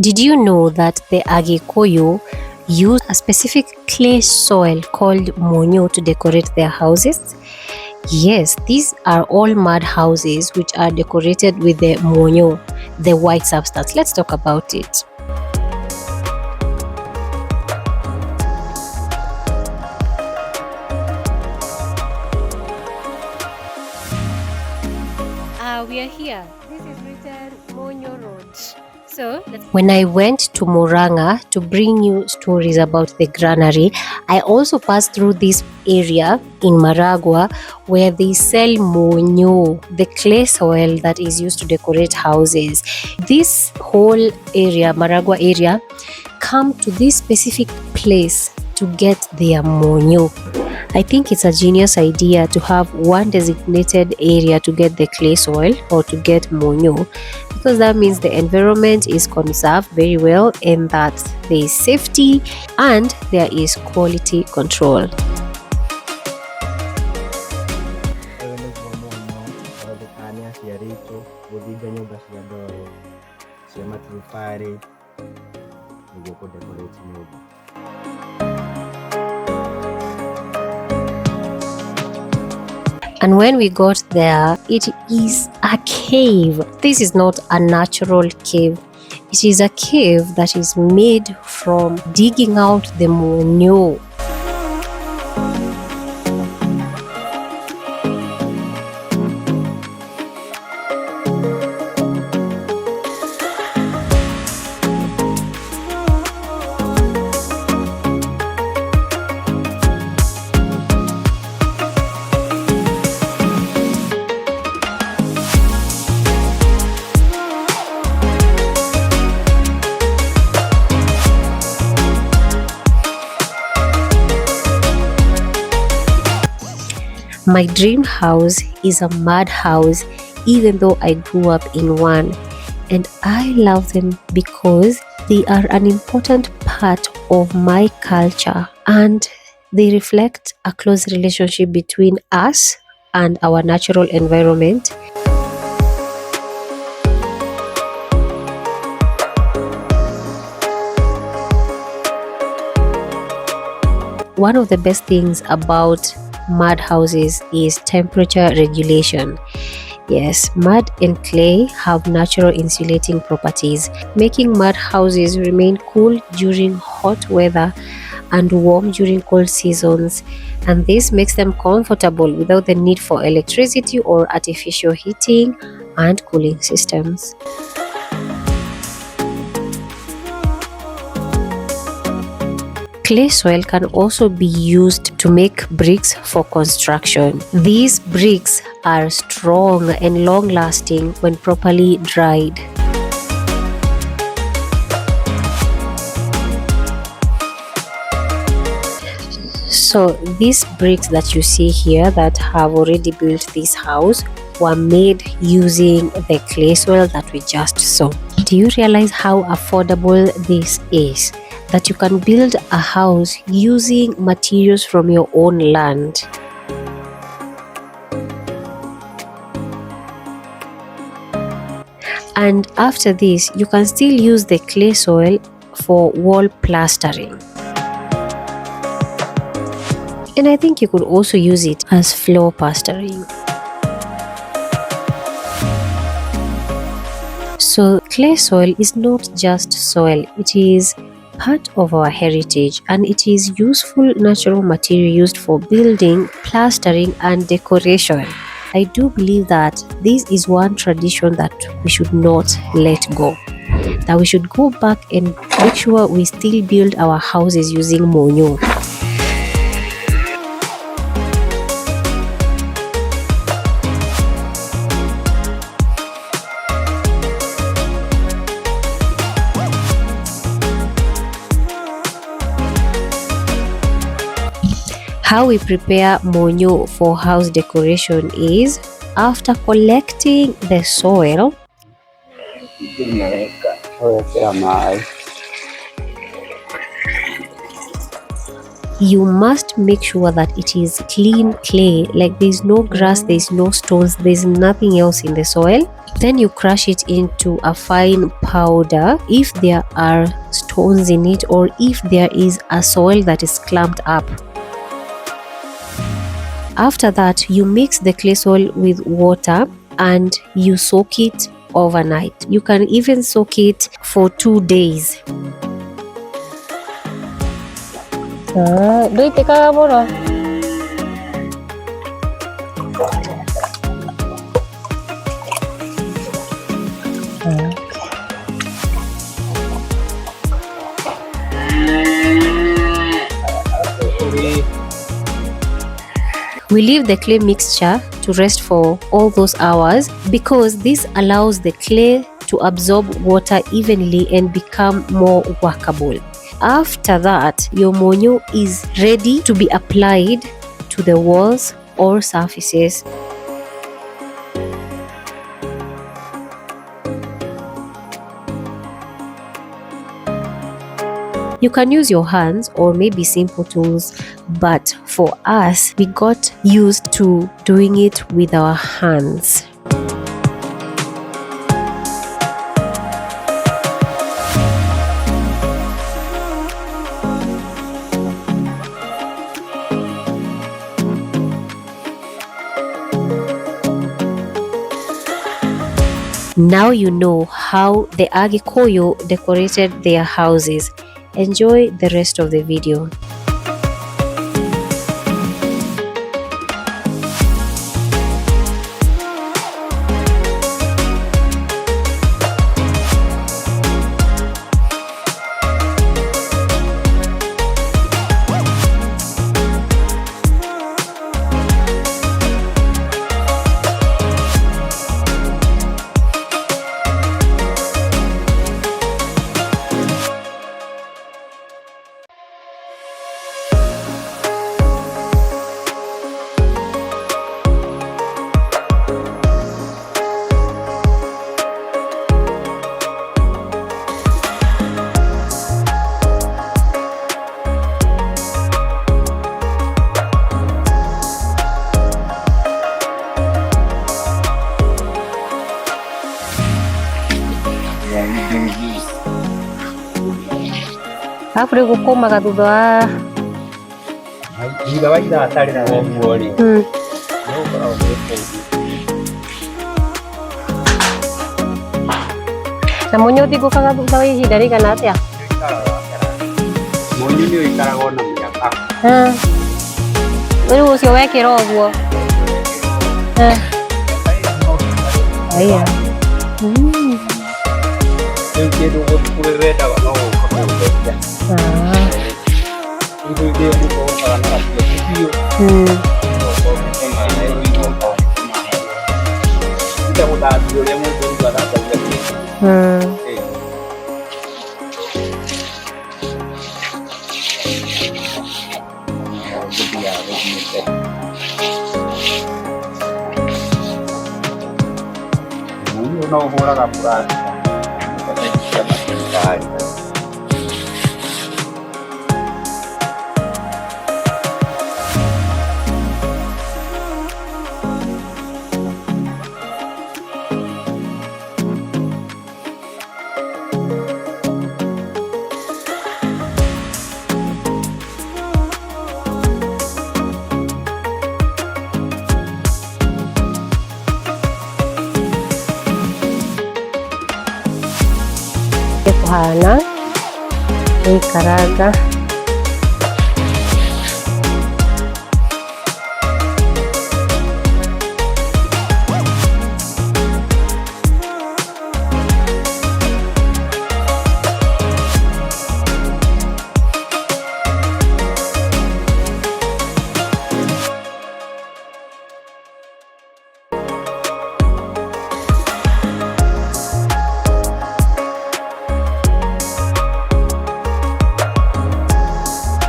Did you know that the Agĩkũyũ use a specific clay soil called Munyu to decorate their houses? Yes, these are all mud houses which are decorated with the Munyu, the white substance. Let's talk about it. We are here. This is written Munyu Road. So, when I went to Murang'a to bring you stories about the granary, I also passed through this area in Maragua where they sell Munyu, the clay soil that is used to decorate houses. This whole area, Maragua area, come to this specific place to get their Munyu. I think it's a genius idea to have one designated area to get the clay soil or to get Munyu, because that means the environment is conserved very well and that there is safety and there is quality control. And when we got there, it is a cave. This is not a natural cave. It is a cave that is made from digging out the Munyu. My dream house is a mud house, even though I grew up in one. And I love them because they are an important part of my culture and they reflect a close relationship between us and our natural environment. One of the best things about mud houses is temperature regulation. Yes, mud and clay have natural insulating properties, making mud houses remain cool during hot weather and warm during cold seasons, and this makes them comfortable without the need for electricity or artificial heating and cooling systems. Clay soil can also be used to make bricks for construction. These bricks are strong and long-lasting when properly dried. So these bricks that you see here that have already built this house were made using the clay soil that we just saw. Do you realize how affordable this is? That you can build a house using materials from your own land. And after this, you can still use the clay soil for wall plastering. And I think you could also use it as floor plastering. So clay soil is not just soil, it is part of our heritage and it is useful natural material used for building, plastering and decoration. I do believe that this is one tradition that we should not let go. That we should go back and make sure we still build our houses using Munyu. How we prepare Munyu for house decoration is after collecting the soil. You must make sure that it is clean clay, like there's no grass, there's no stones, there's nothing else in the soil. Then you crush it into a fine powder if there are stones in it or if there is a soil that is clumped up. After that, you mix the clay soil with water and you soak it overnight. You can even soak it for 2 days. We leave the clay mixture to rest for all those hours because this allows the clay to absorb water evenly and become more workable. After that, your munyu is ready to be applied to the walls or surfaces. You can use your hands or maybe simple tools, but for us, we got used to doing it with our hands. Now you know how the Agĩkũyũ decorated their houses. Enjoy the rest of the video. Alafu rĩu gũkũmaga thutha wa thutha wa ithaa atarĩ na ũguo rĩ na mũnyũ ũthingũkaga thutha wa ihinda rĩigana atĩa? Mũnyũ nĩ ũikaraga ona mĩaka. Rĩu ũcio wekĩra ũguo aya rĩu kĩndũ gũkũrĩ wendaga no gũkũrĩria rĩu gũkũrĩkaga na biũ ita gũthambia ũrĩa mũndũ rĩu athambagia no ũhũraga buraki kuhana ikaranga